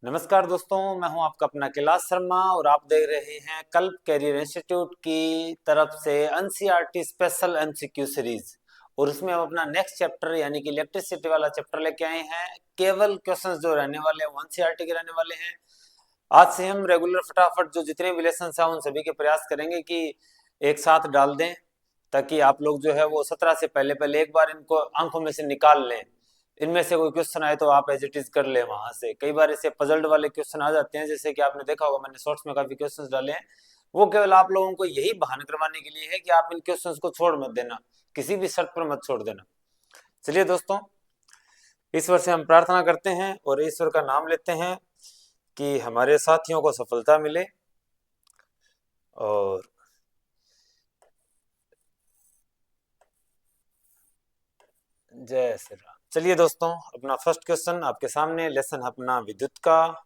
नमस्कार दोस्तों, मैं हूं आपका अपना कैलाश शर्मा और आप देख रहे हैं कल्प कैरियर इंस्टीट्यूट की तरफ से एनसीईआरटी स्पेशल एमसीक्यू सीरीज। और उसमें हम अपना नेक्स्ट चैप्टर यानी कि इलेक्ट्रिसिटी वाला चैप्टर लेके आए हैं। केवल क्वेश्चंस जो रहने वाले हैं वो एनसीईआरटी के रहने वाले हैं। आज से हम रेगुलर फटाफट जो जितने भी लेसन हैं उन सभी के प्रयास करेंगे कि एक साथ डाल दें, ताकि आप लोग जो है वो 17 से पहले पहले एक बार इनको आंखों में से निकाल लें। इनमें से कोई क्वेश्चन आए तो आप एज इट इज कर ले वहां से। कई बार ऐसे पजल्ड वाले क्वेश्चन आ जाते हैं, जैसे कि आपने देखा होगा मैंने शॉर्ट्स में काफी क्वेश्चंस डाले हैं। वो केवल आप लोगों को यही बहाना करवाने के लिए है कि आप इन क्वेश्चंस को छोड़ मत देना, किसी भी शर्त पर मत छोड़ देना। चलिए दोस्तों, ईश्वर से हम प्रार्थना करते हैं और ईश्वर का नाम लेते हैं कि हमारे साथियों को सफलता मिले। और जय श्री राम। चलिए दोस्तों, अपना फर्स्ट क्वेश्चन आपके सामने, लेसन अपना विद्युत का।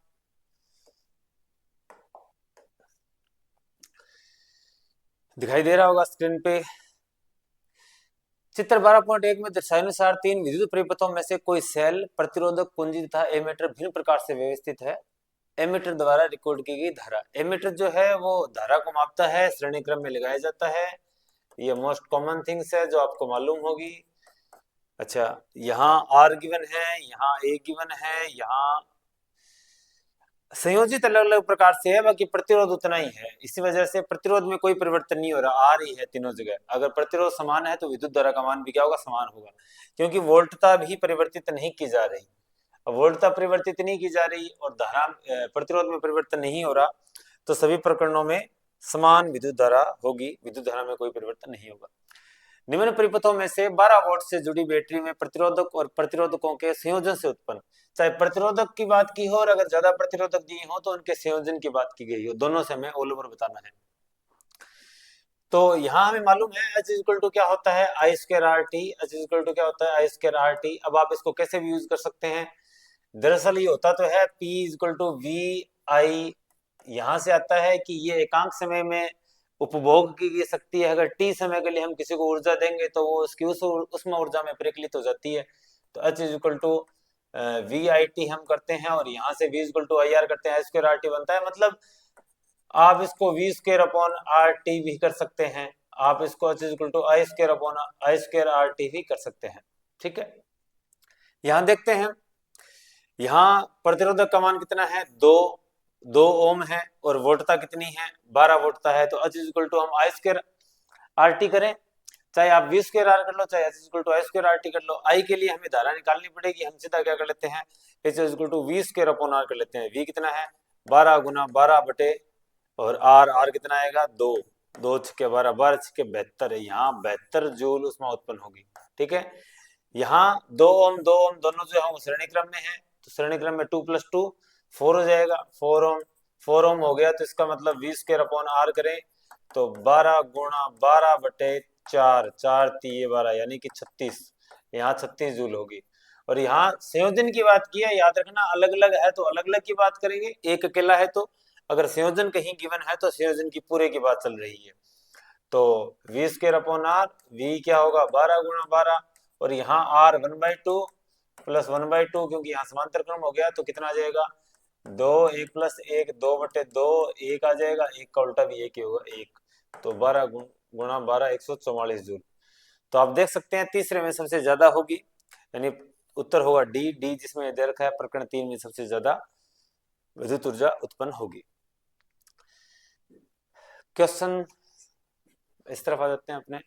दिखाई दे रहा होगा स्क्रीन पे। चित्र 12.1 में दर्शानुसार तीन विद्युत परिपथों में से कोई सेल, प्रतिरोधक, कुंजी तथा एमीटर भिन्न प्रकार से व्यवस्थित है। एमीटर द्वारा रिकॉर्ड की गई धारा। एमीटर जो है वो धारा को मापता है, श्रेणी क्रम में लगाया जाता है। ये मोस्ट कॉमन थिंग्स है जो आपको मालूम होगी। अच्छा, यहाँ आर गिवन है, यहाँ ए गिवन है, यहाँ संयोजित अलग अलग प्रकार से है, बाकी प्रतिरोध उतना ही है। इसी वजह से प्रतिरोध में कोई परिवर्तन नहीं हो रहा, आर ही है तीनों जगह। अगर प्रतिरोध समान है तो विद्युत धारा का मान भी क्या होगा, समान होगा, क्योंकि वोल्टता भी परिवर्तित नहीं की जा रही। अब वोल्टता परिवर्तित नहीं की जा रही और धारा प्रतिरोध में परिवर्तन नहीं हो रहा, तो सभी प्रकरणों में समान विद्युत धारा होगी, विद्युत धारा में कोई परिवर्तन नहीं होगा। निम्न परिपथों में से 12 वोल्ट से जुड़ी बैटरी में प्रतिरोधक और प्रतिरोधकों के संयोजन से उत्पन्न, चाहे प्रतिरोधक की बात की हो और अगर ज्यादा प्रतिरोधक दिए हो तो उनके संयोजन की बात की गई हो, दोनों से हमें ऑल ओवर बताना है। तो यहाँ हमें मालूम है एच इक्वल टू क्या होता है, I square R T. H equal to क्या होता है, आई स्क्र आर टी। अब आप इसको कैसे भी यूज कर सकते हैं, दरअसल ये होता तो है P इक्वल टू वी आई। यहाँ से आता है कि ये एकांक समय में उपभोग की गई शक्ति है। अगर टी समय के लिए हम किसी को ऊर्जा देंगे तो वो उसकी उसमें ऊर्जा में परिकलित हो जाती है। तो H is equal to V I T हम करते हैं और यहाँ से V equal to I R करते हैं, आई स्क्वायर आर टी बनता है। मतलब आप इसको V square upon R T भी कर सकते हैं, आप इसको H is equal to I square upon I square R T भी कर सकते हैं। ठीक है, यहाँ देखते हैं, यहाँ प्रतिरोधक का मान कितना है, 2 ओम है और वोल्टता कितनी है, 12 वोल्टता है। तो एच इज इक्वल टू हम आई स्क्वायर आर टी करें, चाहे आप वी स्क्वायर आर कर लो, चाहे H is equal to I square R T कर लो। आई के लिए हमें धारा निकालनी पड़ेगी, हम सीधा क्या कर लेते हैं, H is equal to V square upon R कर लेते हैं। वी कितना है, 12 गुना 12 बटे, और आर आर कितना आएगा, 2। 2 छक्के 12, 12 छक्के 72 है, यहाँ 72 जूल उसमें उत्पन्न होगी। ठीक है, यहाँ 2 ओम दोनों जो है वो श्रेणी क्रम में है, तो श्रेणी क्रम में 2 + 2 4 हो जाएगा। 4 ओम हो गया, तो इसका मतलब वी स्क्वायर अपॉन आर करें तो 12 गुणा 12 बटे 4, 4 तिये 12 यानी कि 36, यहाँ 36 जूल होगी। और यहाँ संयोजन की बात की है, याद रखना अलग अलग है तो अलग अलग की बात करेंगे, एक अकेला है तो अगर संयोजन कहीं गिवन है तो संयोजन की पूरे की बात चल रही है। तो V square upon R, V क्या होगा 12 गुणा 12, और यहाँ आर 1/2 प्लस 1/2, क्योंकि यहाँ समांतर क्रम हो गया तो कितना आ जाएगा, 2, 1 + 1 2/2, 1 आ जाएगा, 1 का उल्टा भी 1 ही होगा, 1। तो 12 गुणा 12 144 जूल। तो आप देख सकते हैं तीसरे में सबसे ज्यादा होगी, यानी उत्तर होगा डी। डी जिसमें दे रखा है प्रकरण 3 में सबसे ज्यादा विद्युत ऊर्जा उत्पन्न होगी। क्वेश्चन इस तरफ आ जाते हैं अपने।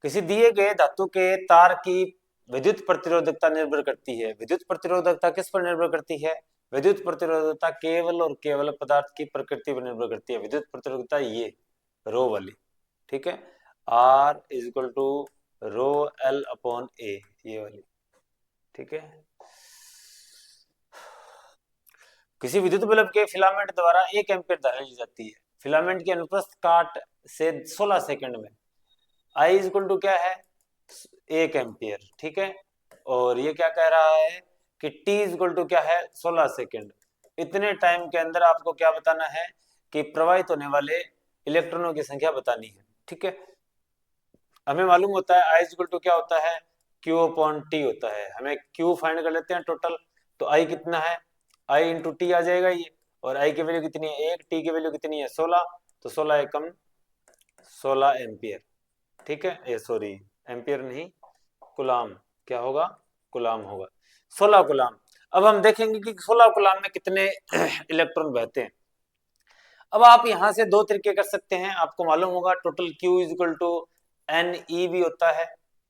किसी दिए गए धातु के तार की विद्युत प्रतिरोधकता निर्भर करती है। विद्युत प्रतिरोधकता किस पर निर्भर करती है, विद्युत प्रतिरोधकता केवल और केवल पदार्थ की प्रकृति पर निर्भर करती है। विद्युत प्रतिरोधकता ये रो वाली, ठीक है, R is equal to rho L upon A, ये वाली। ठीक है, किसी विद्युत बल्ब के फिलामेंट द्वारा 1 एम्पीयर धारा ली जाती है। फिलामेंट की अनुप्रस्थ काट से 16 सेकंड में आई इज इक्वल टू क्या है, 1 एम्पियर। ठीक है, और ये क्या कह रहा है कि टी इज इक्वल टू क्या है, 16 सेकंड। इतने टाइम के अंदर आपको क्या बताना है कि प्रवाहित होने वाले इलेक्ट्रॉनों की संख्या बतानी है। ठीक है, हमें मालूम होता है आई इज इक्वल टू क्या होता है, क्यू अपॉन टी होता है। हमें क्यू फाइंड कर लेते हैं टोटल, तो आई कितना है आई इंटू टी आ जाएगा ये, और आई की वैल्यू कितनी है 1, टी की वैल्यू कितनी है 16, तो 16 एकम 16 एम्पियर। ठीक है, ये सॉरी एम्पियर नहीं, कुलाम, क्या होगा, कुलाम होगा, 16 कुलाम। अब हम देखेंगे कि 16 कुलाम में कितने इलेक्ट्रॉन बहते हैं। अब आप यहां से दो तरीके कर सकते हैं, आपको मालूम होगा total Q is equal to N E भी होता है।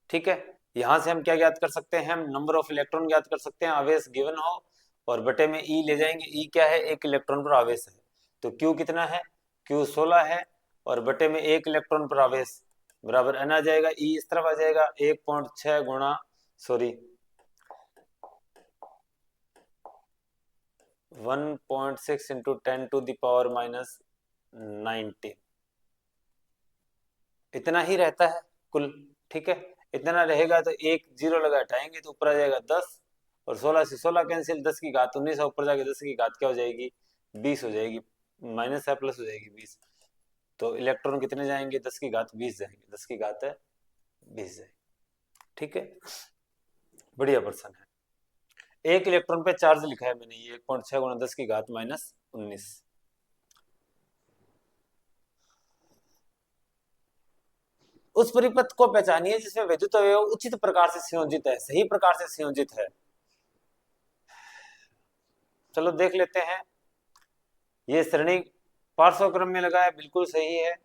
ठीक है, यहां से हम क्या ज्ञात कर सकते हैं, हम नंबर ऑफ इलेक्ट्रॉन ज्ञात कर सकते हैं, आवेश गिवन हो और बटे में ई ले जाएंगे, ई क्या है, एक इलेक्ट्रॉन पर आवेश है, तो Q कितना है, Q 16 है, और बटे में एक इलेक्ट्रॉन पर आवेश बराबर एन आ जाएगा, ई इस तरफ आ जाएगा 1.6 गुणा सॉरी 1.6 इंटू 10⁻⁻⁹ इतना ही रहता है कुल। ठीक है, इतना रहेगा तो एक जीरो लगा हटाएंगे तो ऊपर आ जाएगा 10, और 16 से 16 कैंसिल, 10 की घात 19 ऊपर जाके 10 की घात क्या हो जाएगी 20 हो जाएगी, माइनस है प्लस हो जाएगी 20, तो इलेक्ट्रॉन कितने जाएंगे 10 की घात 20 जाएंगे, 10 की घात है 20 जाएंगे। ठीक है, बढ़िया प्रश्न है। एक इलेक्ट्रॉन पे चार्ज लिखा है मैंने ये 1.6 गुणा 10 की घात -19। उस परिपथ को पहचानिए जिसमें विद्युत अवयव उचित प्रकार से संयोजित है, सही प्रकार से संयोजित है। चलो देख लेते हैं, ये श्रेणी पार्श्वक्रम में लगा है, बिल्कुल सही है,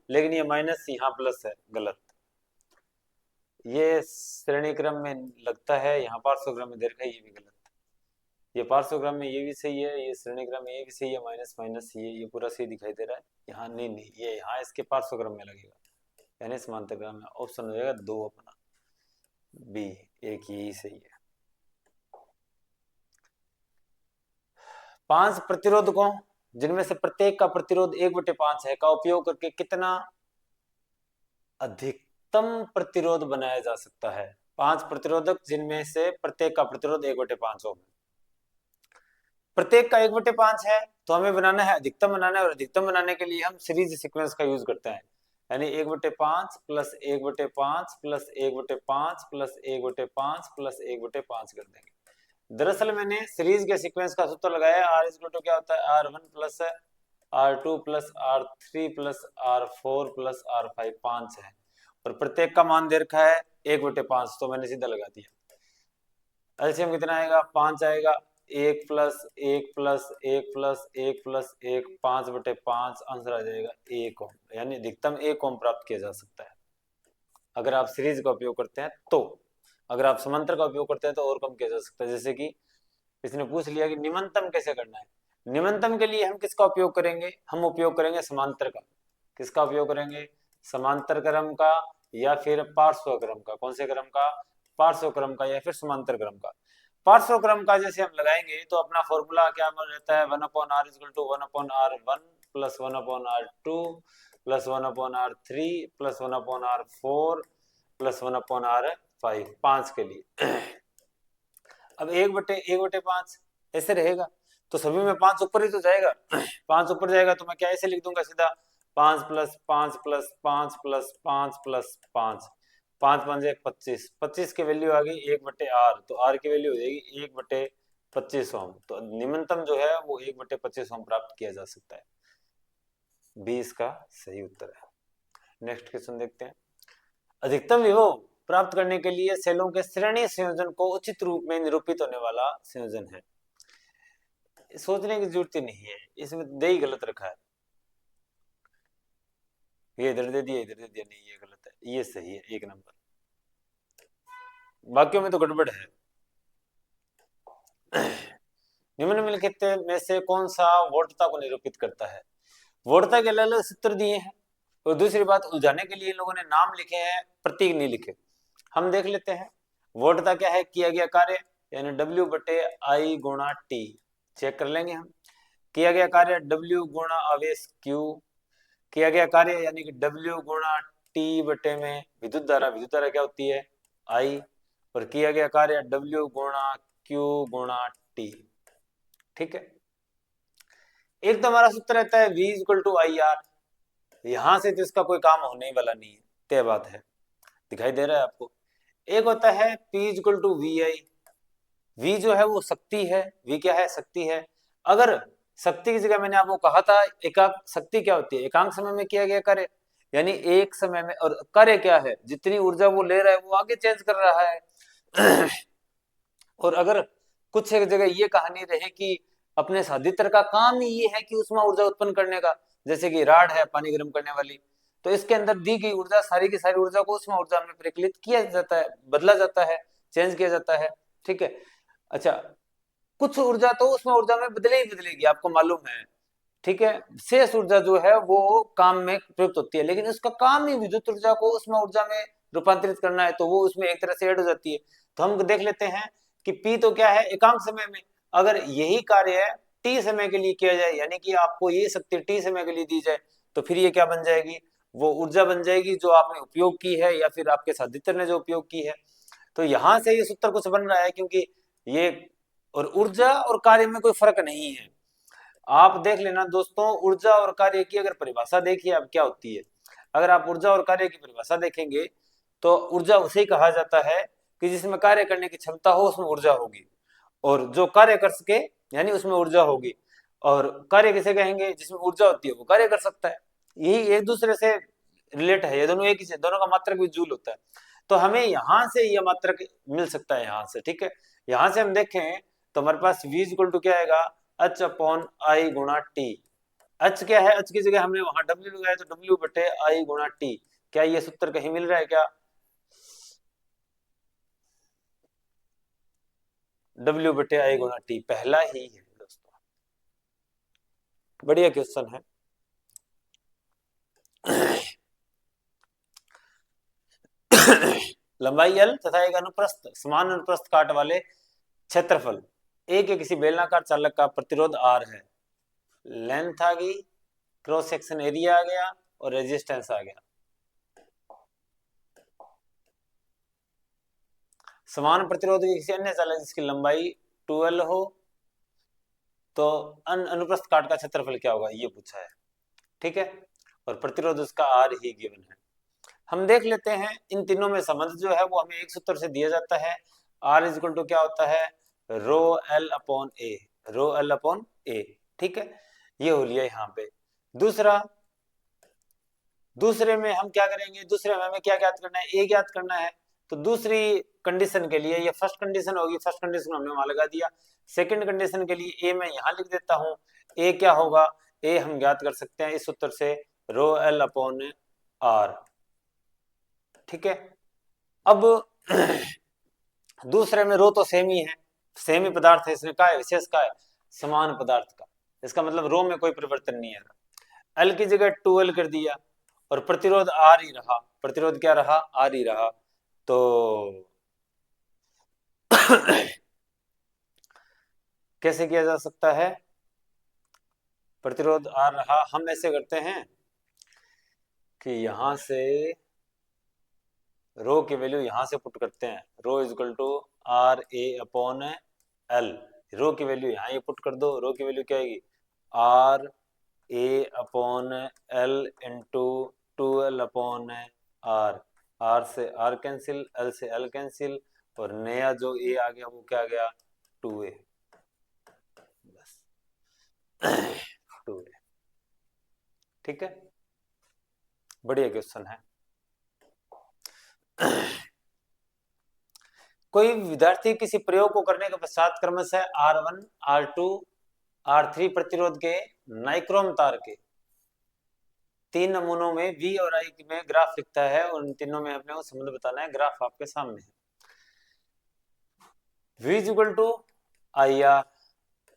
लेकिन ये माइनस यहाँ प्लस है, गलत। ये श्रेणी क्रम में लगता है, यहाँ पार्श्वक्रम में देखा, ये भी गलत। ये पार्श्वक्रम में ये भी सही है, ये श्रेणी क्रम में ये भी सही है, माइनस माइनस ये पूरा सही दिखाई दे रहा है। यहाँ नहीं नहीं, ये यहाँ इसके पार्श्वक्रम में लगेगा, यानी समांतर क्रम में। ऑप्शन हो जाएगा 2 अपना, बी, एक यही सही है। 5 प्रतिरोधकों जिनमें से प्रत्येक का प्रतिरोध 1/5 है का उपयोग करके कितना अधिकतम प्रतिरोध बनाया जा सकता है। 5 प्रतिरोधक जिनमें से प्रत्येक का प्रतिरोध 1/5 ओम, प्रत्येक का 1/5 है, तो हमें बनाना है अधिकतम बनाना है, और अधिकतम बनाने के लिए हम सीरीज सीक्वेंस का यूज करते हैं, यानी 1/5 प्लस 1/5 प्लस 1/5 प्लस 1/5 प्लस 1/5 कर देंगे। दरअसल मैंने सीरीज के सीक्वेंस का सूत्र लगाया, R इक्वल टू क्या होता है, R1 plus R2 plus R3 plus R4 plus R5, 5 है, और प्रत्येक का मान दे रखा है 1/5, तो मैंने सीधा लगा दिया। एलसीएम कितना आएगा, 5 आएगा, 1 plus 1 plus 1 plus 1 plus 1, 5/5, answer आ जाएगा 1 ओम, यानी अधिकतम 1 ओम प्राप्त किया जा सकता है अगर आप सीरीज का उपयोग करते हैं तो। अगर आप समांतर का उपयोग करते हैं तो और कम किया जा सकता है। जैसे कि इसने पूछ लिया कि निम्नतम कैसे करना है, निम्नतम के लिए हम किसका उपयोग करेंगे, हम उपयोग करेंगे समांतर का। किसका उपयोग करेंगे, समांतर क्रम का या फिर पार्श्व क्रम का। कौन से क्रम का, पार्श्व क्रम का या फिर समांतर क्रम का। पार्श्व क्रम का जैसे हम लगाएंगे तो अपना फॉर्मूला क्या रहता है, 1/r equal to 1/r1 plus 1/r2 plus 1/r3 plus 1/r4 plus 1/r5, 5 के लिए। अब 1/5 ऐसे रहेगा, तो सभी में 5 ऊपर ही तो जाएगा। 5 ऊपर जाएगा तो मैं क्या ऐसे लिख दूंगा सीधा, 5 प्लस 5 प्लस 5 प्लस 5 प्लस 5, 5 5 1 25, 25 की वैल्यू आ गई 1/r, तो r की वैल्यू हो जाएगी 1/25 ओम। तो निम्नतम जो है वो 1/25 ओम प्राप्त किया जा सकता है। 20 का सही उत्तर है। नेक्स्ट क्वेश्चन देखते हैं। अधिकतम विभव प्राप्त करने के लिए सेलों के श्रेणी संयोजन को उचित रूप में निरूपित होने वाला संयोजन है। सोचने की जरूरत ही नहीं है, इसमें दे ही गलत रखा है, ये इधर दे दिया इधर दे दिया, नहीं ये गलत है, ये सही है 1 नंबर। वाक्यों में तो गड़बड़ है। निम्नलिखित में से कौन सा वोल्टता को निरूपित करता है। वोल्टता के अलग अलग सूत्र दिए हैं, और दूसरी बात उलझाने के लिए लोगों ने नाम लिखे हैं, प्रतीक नहीं लिखे। हम देख लेते हैं वोल्टता क्या है, किया गया कार्य यानी W/I गुणा T, चेक कर लेंगे हम। किया गया कार्य W गुणा आवेश Q, किया गया कार्य यानी कि W गुणा T बटे में विद्युत धारा, विद्युत धारा क्या होती है I, और किया गया कार्य W गुणा Q गुणा T। ठीक है, एक तो हमारा सूत्र रहता है V इक्वल टू IR, यहां से तो इसका कोई काम होने वाला नहीं है, तय बात है, दिखाई दे रहा है आपको। एक होता है P equal to VI, V जो है वो शक्ति है, V क्या है, शक्ति है। अगर शक्ति की जगह मैंने आपको कहा था एकांक, शक्ति क्या होती है, एकांक समय में किया गया कार्य, यानी एक समय में, और कार्य क्या है, जितनी ऊर्जा वो ले रहा है वो आगे चेंज कर रहा है। और अगर कुछ एक जगह ये कहानी रहे कि अपने अधिकतर का काम ही ये है कि उसमें ऊर्जा उत्पन्न करने का, जैसे कि राड है पानी गर्म करने वाली, तो इसके अंदर दी गई ऊर्जा सारी की सारी ऊर्जा को उसमें ऊर्जा में परिकलित किया जाता है, बदला जाता है, चेंज किया जाता है, ठीक है। अच्छा, कुछ ऊर्जा तो उसमें ऊर्जा में बदले ही बदलेगी, आपको मालूम है, ठीक है। शेष ऊर्जा जो है वो काम में प्रयुक्त होती है, लेकिन उसका काम ही विद्युत ऊर्जा को उसमें ऊर्जा में रूपांतरित करना है, तो वो उसमें एक तरह से ऐड हो जाती है। तो हम देख लेते हैं कि P तो क्या है, एकांक समय में, अगर यही कार्य है T समय के लिए किया जाए, यानी कि आपको ये शक्ति T समय के लिए दी जाए, तो फिर ये क्या बन जाएगी, वो ऊर्जा बन जाएगी जो आपने उपयोग की है या फिर आपके साधित्र ने जो उपयोग की है। तो यहां से ये सूत्र कुछ बन रहा है, क्योंकि ये, और ऊर्जा और कार्य में कोई फर्क नहीं है। आप देख लेना दोस्तों, ऊर्जा और कार्य की अगर परिभाषा देखिए अब क्या होती है। अगर आप ऊर्जा और कार्य की परिभाषा देखेंगे तो ऊर्जा उसे ही कहा जाता है कि जिसमें कार्य करने की क्षमता हो उसमें ऊर्जा होगी, और जो कार्य कर सके यानी उसमें ऊर्जा होगी। और कार्य किसे कहेंगे, जिसमें ऊर्जा होती है वो कार्य कर सकता है। यही एक दूसरे से रिलेट है, ये दोनों एक ही से, दोनों का मात्रक भी जूल होता है। तो हमें यहां से यह मात्रक मिल सकता है यहाँ से, ठीक है। यहां से हम देखें तो हमारे पास v इक्वल टू क्या आएगा, h अपॉन आई गुणा टी। h क्या है, h की जगह हमने वहां w लगाया तो w बटे आई गुणा टी। क्या ये सूत्र कहीं मिल रहा है क्या, w बटे आई गुणा टी पहला ही है दोस्तों, बढ़िया क्वेश्चन है। लंबाई L तथा एक अनुप्रस्थ समान अनुप्रस्थ काट वाले क्षेत्रफल A के किसी बेलनाकार चालक का प्रतिरोध R है। लेंथ आ गई, क्रॉस सेक्शन एरिया आ गया और रेजिस्टेंस आ गया। समान प्रतिरोध के किसी अन्य चालक जिसकी लंबाई 12 हो तो अनुप्रस्थ काट का क्षेत्रफल क्या होगा, ये पूछा है, ठीक है। और प्रतिरोध उसका R ही गिवन है। हम देख लेते हैं इन तीनों में संबंध जो है वो हमें एक सूत्र से दिया जाता है। R इक्वल टू क्या होता है, रो एल अपॉन ए, रो एल अपॉन ए, ठीक है। ये हो लिया यहाँ पे। दूसरा, दूसरे में हम क्या करेंगे, दूसरे में हमें क्या ज्ञात करना है, ए ज्ञात करना है। तो दूसरी कंडीशन के लिए, ये फर्स्ट कंडीशन होगी, फर्स्ट कंडीशन हमने वहां लगा दिया। सेकंड कंडीशन के लिए ए मैं यहाँ लिख देता हूँ। ए क्या होगा, ए हम ज्ञात कर सकते हैं इस सूत्र से, रो एल अपॉन आर, ठीक है। अब दूसरे में रो तो सेम ही है, सेम ही पदार्थ है, इसमें क्या है, विशेष का है, समान पदार्थ का, इसका मतलब रो में कोई परिवर्तन नहीं है। एल की जगह 2L कर दिया और प्रतिरोध आर ही रहा, प्रतिरोध क्या रहा, आर ही रहा। तो कैसे किया जा सकता है, प्रतिरोध आर रहा, हम ऐसे करते हैं कि यहां से रो की वैल्यू यहां से पुट करते हैं, rho is equal to R A upon L. Rho की वैल्यू यहाँ ये पुट कर दो, रो की वैल्यू क्या आएगी, R A upon L into 2L upon R, R से आर कैंसिल, एल से एल कैंसिल, और नया जो ए आ गया वो क्या आ गया, 2A, बस 2A, ठीक है। बढ़िया क्वेश्चन है। कोई विद्यार्थी किसी प्रयोग को करने के पश्चात क्रमशः R1, R2, R3 प्रतिरोध के नाइक्रोम तार के 3 नमूनों में V और I में ग्राफ लिखता है, और उन तीनों में अपने को संबंध बताना है। ग्राफ आपके सामने है। V is equal to I R,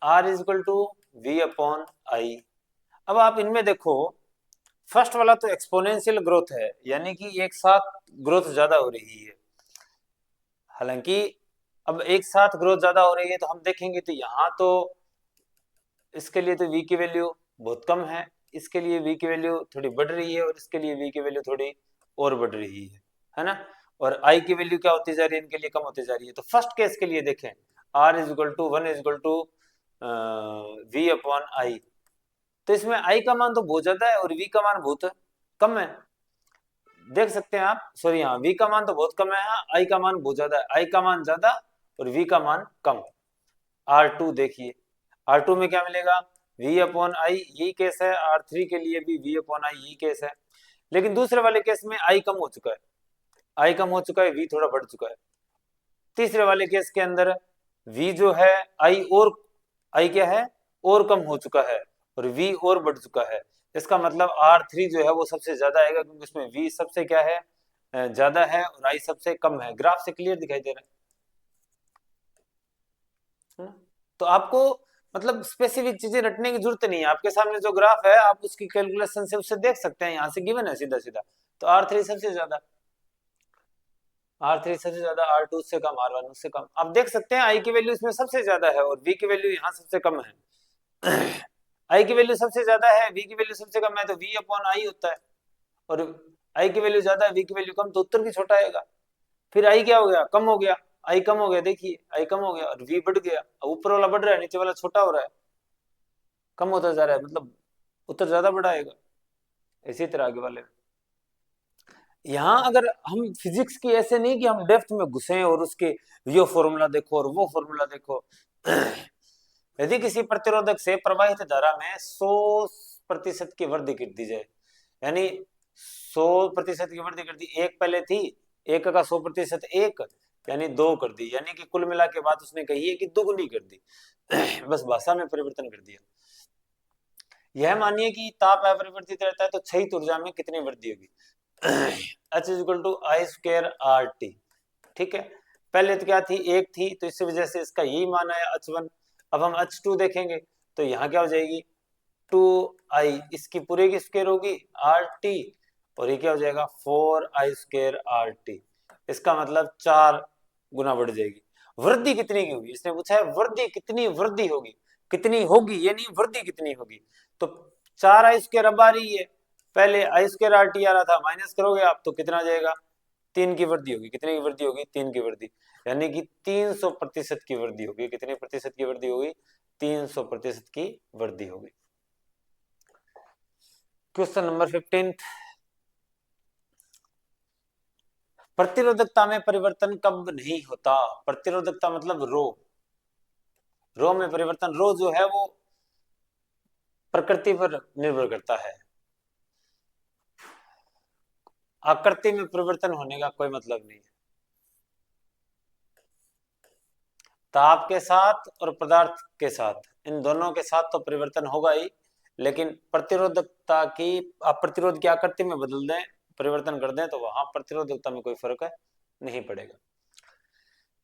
R is equal to V upon I। अब आप इनमें देखो, फर्स्ट वाला तो एक्सपोनेंशियल ग्रोथ है, यानी कि एक साथ ग्रोथ ज्यादा हो रही है। हालांकि अब एक साथ ग्रोथ ज्यादा हो रही है तो हम देखेंगे तो यहाँ तो इसके लिए तो V की वैल्यू बहुत कम है, इसके लिए V की वैल्यू थोड़ी बढ़ रही है, और इसके लिए V की वैल्यू थोड़ी और बढ़ रही है ना। और I की वैल्यू क्या होती जा रही है, इनके लिए कम होती जा रही है। तो फर्स्ट केस के लिए देखें, R is equal to 1 is equal to V upon I, तो इसमें I का मान तो बहुत ज्यादा है और V का मान बहुत कम है, देख सकते हैं आप। सॉरी, हाँ, V का मान तो बहुत कम है, I का मान बहुत ज्यादा है, I का मान ज्यादा और v का मान कम। R2 देखिए, R2 में क्या मिलेगा, v अपॉन आई, यही केस है। R3 के लिए भी v अपॉन आई यही केस है। लेकिन दूसरे वाले केस में i कम हो चुका है, i कम हो चुका है, v थोड़ा बढ़ चुका है। तीसरे वाले केस के अंदर v जो है i क्या है, और कम हो चुका है, और v और बढ़ चुका है। इसका मतलब R3 जो है वो सबसे ज्यादा आएगा, क्योंकि उसमें v सबसे क्या है, ज्यादा है, और i सबसे कम है। ग्राफ से क्लियर दिखाई दे रहा है ना? तो आपको मतलब स्पेसिफिक चीजें रटने की जरूरत नहीं है, आपके सामने जो ग्राफ है आप उसकी कैलकुलेशन से उससे देख सकते हैं, यहाँ से गिवन है सीधा सीधा। तो R3 सबसे ज्यादा, R3 सबसे ज्यादा, R2 उससे कम, R1 उससे कम। आप देख सकते हैं I की वैल्यू इसमें सबसे ज्यादा है और V की वैल्यू यहाँ सबसे कम है। I की वैल्यू सबसे ज्यादा है, V की वैल्यू सबसे कम है, तो V अपॉन I होता है। और I की वैल्यू ज्यादा है, V की वैल्यू कम, तो उत्तर भी छोटा आएगा। फिर I क्या हो गया, कम हो गया, I कम हो गया, देखिए I कम हो गया और V बढ़ गया। ऊपर वाला बढ़ रहा है, नीचे वाला छोटा हो रहा है, कम होता जा रहा है, मतलब उत्तर ज्यादा बड़ा आएगा। इसी तरह आगे वाले, यहाँ अगर हम फिजिक्स की ऐसे नहीं कि हम डेप्थ में घुसे और उसके ये फॉर्मूला देखो और वो फॉर्मूला देखो। यदि किसी प्रतिरोधक से प्रवाहित धारा में 100% की वृद्धि कर दी जाए, यानी 100% की वृद्धि कर दी, एक पहले थी, एक का 100% एक, यानी दो कर दी, यानी कि कुल मिला के बात उसने कही है कि दुगुनी कर दी। बस भाषा में परिवर्तन कर दिया। यह मानिए कि ताप अपरिवर्तित रहता है, तो क्षयित ऊर्जा में कितनी वृद्धि होगी। H is equal to I square R T. ठीक है, पहले तो क्या थी, एक थी, तो इस वजह से इसका यही मान आया H1। अब हम H2 देखेंगे, तो यहाँ क्या हो जाएगी, 2i, इसकी पूरे की स्क्वायर होगी आर टी, और ये क्या हो जाएगा 4i स्क्वायर आर टी। इसका मतलब 4 गुना बढ़ जाएगी। वृद्धि कितनी की होगी, इसने पूछा है वृद्धि कितनी वृद्धि होगी, कितनी होगी, ये नहीं वृद्धि कितनी होगी। तो 4i स्क्वायर अब आ रही है, पहले आई स्क्वायर आर टी आ रहा था, माइनस करोगे आप तो कितना आ जाएगा, 3 की वृद्धि होगी। कितने की वृद्धि होगी, 3 की वृद्धि, यानी कि 300% की वृद्धि होगी। कितने प्रतिशत की वृद्धि होगी, 300% की वृद्धि होगी। क्वेश्चन नंबर 15, प्रतिरोधकता में परिवर्तन कब नहीं होता। प्रतिरोधकता मतलब रो में परिवर्तन, रो जो है वो प्रकृति पर निर्भर करता है, आकृति में परिवर्तन होने का कोई मतलब नहीं है। ताप के साथ और पदार्थ के साथ, इन दोनों के साथ तो परिवर्तन होगा ही, लेकिन प्रतिरोधकता की, आप प्रतिरोध की आकृति में बदल दें, परिवर्तन कर दें, तो वहां प्रतिरोधकता में कोई फर्क नहीं पड़ेगा।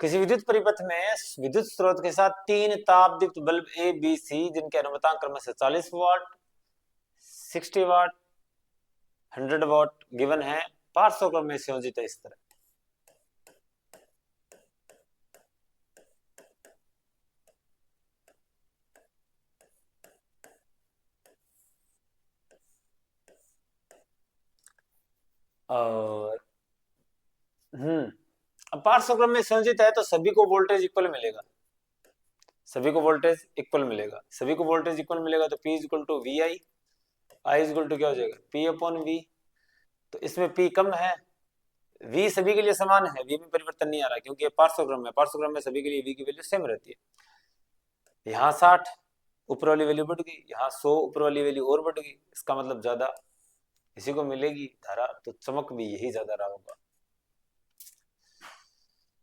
किसी विद्युत परिपथ में विद्युत स्रोत के साथ 3 तापदीप्त बल्ब ए बी सी, जिनके अनुपातांक क्रमशः 40 वाट, 60 वाट, 100 वाट गिवन है, पार्श्व क्रम में संयोजित है इस तरह। और अब पार्श्व क्रम में संयोजित है तो सभी को वोल्टेज इक्वल मिलेगा, सभी को वोल्टेज इक्वल मिलेगा, सभी को वोल्टेज इक्वल मिलेगा, तो P equal to V I, I equal to क्या हो जाएगा, P अपॉन वी। तो इसमें P कम है, V सभी के लिए समान है, V में परिवर्तन नहीं आ रहा, क्योंकि ये पार्श्व क्रम है, पार्श्व क्रम में सभी के लिए V की वैल्यू सेम रहती है। यहाँ 60 ऊपर वाली वैल्यू बढ़ गई, यहाँ 100 ऊपर वाली वैल्यू और बढ़ गई, इसका मतलब ज्यादा इसी को मिलेगी धारा, तो चमक भी यही ज्यादा रहा होगा।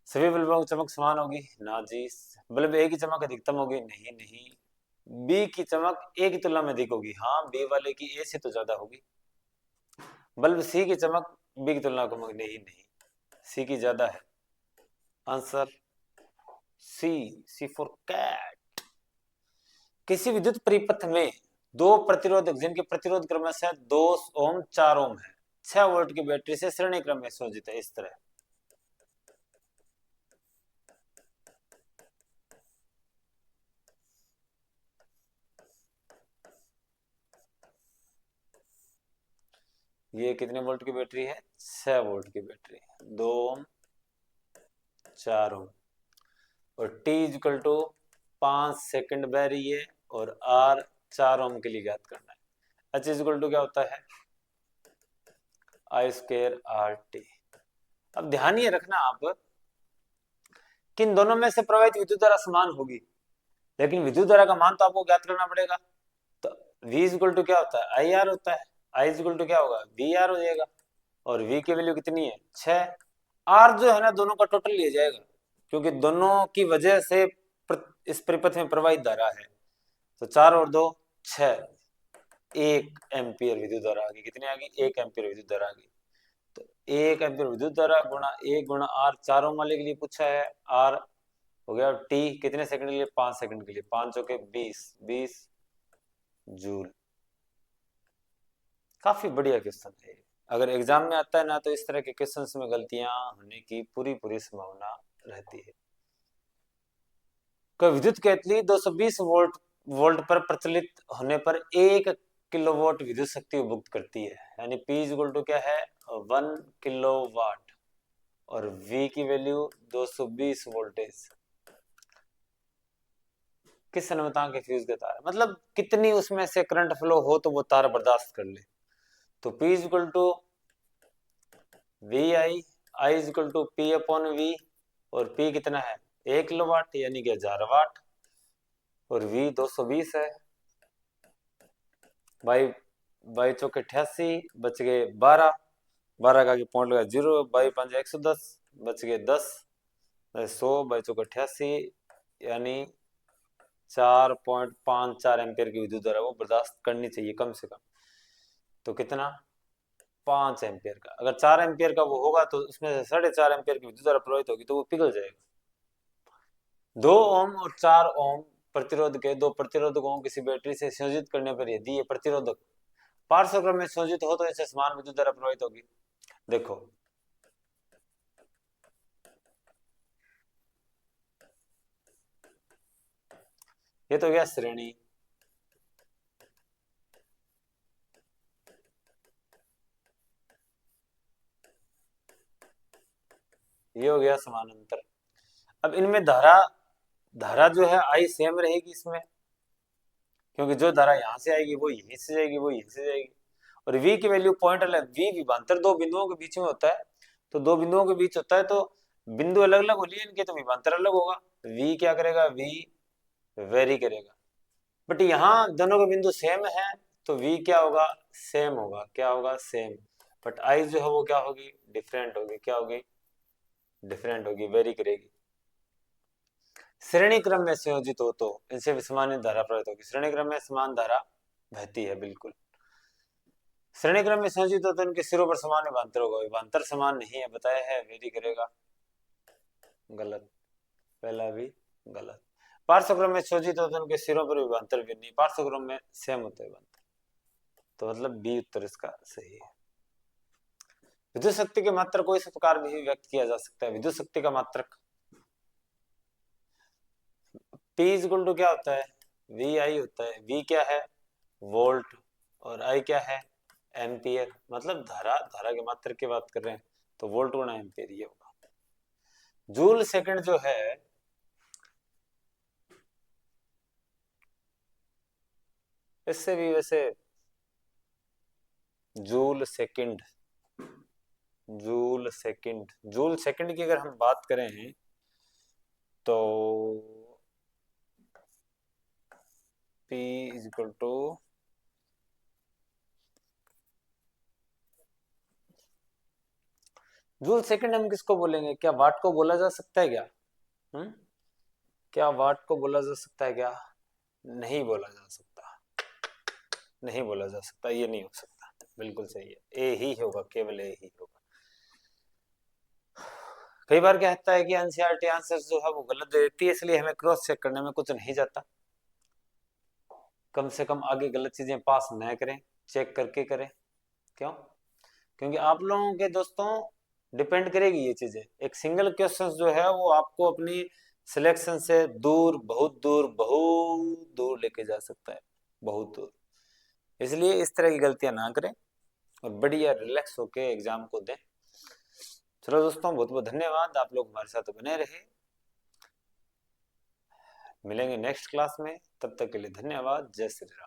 सभी बल्बों की चमक समान होगी ना जी, बल्ब ए की चमक अधिकतम होगी, नहीं नहीं, बी की चमक ए की तुलना में अधिक होगी, हाँ बी वाले की ए से तो ज्यादा होगी। बल्ब सी की चमक बी की तुलना में होगी, नहीं नहीं, सी की ज्यादा है। Answer C, C for cat. किसी विद्युत परिपथ में दो प्रतिरोधक जिनके प्रतिरोध क्रमशः 2 ओम 4 ओम है, 6 वोल्ट की बैटरी से श्रेणी क्रम में संयोजित है इस तरह। ये कितने वोल्ट की बैटरी है, 6 वोल्ट की बैटरी, 2 ओम 4 ओम, और T इक्वल टू 5 सेकंड बह रही है, और R 4 ओम के लिए ज्ञात करना है। H इक्वल टू क्या होता है, आई स्क्वायर आर टी। अब ध्यान ये रखना आप किन दोनों में से प्रवाहित विद्युत धारा समान होगी, लेकिन विद्युत धारा का मान तो आपको ज्ञात करना पड़ेगा। तो V इज इक्वल टू क्या होता है, आई आर होता है। I इज इक्वल टू क्या होगा, वी आर हो जाएगा। और V की वैल्यू कितनी है, 6। R जो है ना दोनों का टोटल लिया जाएगा, क्योंकि दोनों की वजह से इस परिपथ में प्रवाहित धारा है। तो 4 और 2 6, 1 एम्पियर विद्युत धारा आ गई। कितनी आ गई, 1 एम्पियर विद्युत धारा आ गई। तो 1 एम्पियर विद्युत धारा गुणा 1 गुणा R, चारों वाले के लिए पूछा है। R हो गया T कितने सेकंड के लिए, 5 सेकंड के लिए। 5 चौके 20, 20 जूल। काफी बढ़िया क्वेश्चन है। अगर एग्जाम में आता है ना, तो इस तरह के क्वेश्चंस में गलतियां होने की पूरी पूरी संभावना रहती है। विद्युत केतली 220 वोल्ट वोल्ट पर प्रचलित होने पर 1 किलोवाट विद्युत शक्ति उपभोग करती है। यानी P इक्वल टू क्या है, 1 किलोवाट। और V की वैल्यू 220 वोल्टेज। किस अनुपातांक के फ्यूज का तार, मतलब कितनी उसमें से करंट फ्लो हो तो वो तार बर्दाश्त कर ले। तो P equal to V I is equal to P upon V. और P कितना है, 1 किलोवाट यानी कि 1000 वाट। और V 220 है। बाई बाई चौके 88, बच गए 12, 12 का पॉइंट लगा 0, बाई 5 110, बच गए 10, 100 बाई चौके 88, यानी 4.54 एम्पियर की विद्युत धारा वो बर्दाश्त करनी चाहिए कम से कम। तो कितना, 5 एम्पियर का। अगर 4 एम्पियर का वो होगा तो उसमें से 4.5 एम्पियर की विद्युत धारा प्रवाहित होगी, तो वो पिघल जाएगा। 2 ओम और 4 ओम प्रतिरोध के दो प्रतिरोधकों किसी बैटरी से संयोजित करने पर यदि ये प्रतिरोधक पार्श्वक्रम में संयोजित हो तो इसे समान विद्युत धारा प्रवाहित होगी। देखो ये तो गया श्रेणी, ये हो गया समानांतर। अब इनमें धारा धारा जो है आई सेम रहेगी इसमें, क्योंकि जो धारा यहाँ से आएगी वो यहीं से जाएगी, वो यहीं से जाएगी। और V की वैल्यू पॉइंट अलग, V विभवांतर दो बिंदुओं के बीच में होता है। तो दो बिंदुओं के बीच होता है तो बिंदु अलग अलग हो लिए इनके, तो विभवांतर अलग होगा। V क्या करेगा, V वेरी करेगा। बट यहाँ दोनों के बिंदु सेम है, तो V क्या होगा, सेम होगा। क्या होगा, सेम। बट I जो है वो क्या होगी, डिफरेंट होगी। क्या होगी, डिफरेंट होगी, वेरी करेगी। श्रेणी क्रम में संयोजित हो तो इनसे समान धारा प्रवाहित होगी। श्रेणी क्रम में समान धारा बहती है, बिल्कुल। श्रेणी क्रम में संयोजित हो तो इनके सिरों पर समान विभवांतर होगा। विभवांतर समान नहीं है बताया है, वेरी करेगा, गलत। पहला भी गलत। पार्श्वक्रम में संयोजित हो तो उनके सिरों पर विभवांतर भी नहीं, पार्श्वक्रम में सेम होते हैं। तो मतलब बी उत्तर इसका सही है। विद्युत शक्ति के मात्रक को इस प्रकार भी व्यक्त किया जा सकता है। विद्युत शक्ति का मात्रक P इक्वल टू क्या होता है, वी आई होता है। V क्या है, वोल्ट। और I क्या है, एम्पियर। मतलब धारा धारा के मात्रक की बात कर रहे हैं, तो वोल्ट गुणा एम्पियर ये होगा। जूल सेकंड जो है, इससे भी वैसे joule second, joule second, joule second की अगर हम बात करें तो P is equal two joule second हम किसको बोलेंगे, क्या वाट को बोला जा सकता है क्या, क्या वाट को बोला जा सकता है क्या, नहीं बोला जा सकता, नहीं बोला जा सकता, ये नहीं हो सकता। बिल्कुल सही है, ए ही होगा, केवल ए ही होगा। कई बार क्या होता है कि एनसीईआरटी आंसर्स जो है वो गलत दे देती है, इसलिए हमें क्रॉस चेक करने में कुछ नहीं जाता। कम से कम आगे गलत चीजें पास न करें, चेक करके करें। क्यों, क्योंकि आप लोगों के दोस्तों डिपेंड करेगी ये चीजें। एक सिंगल क्वेश्चन जो है वो आपको अपनी सिलेक्शन से दूर, बहुत दूर, बहुत दूर लेके जा सकता है, बहुत दूर। इसलिए इस तरह की गलतियां ना करें और बढ़िया रिलैक्स होके एग्जाम को दें। चलो दोस्तों, बहुत बहुत धन्यवाद, आप लोग हमारे साथ बने रहे। मिलेंगे नेक्स्ट क्लास में, तब तक के लिए धन्यवाद। जय श्री राम।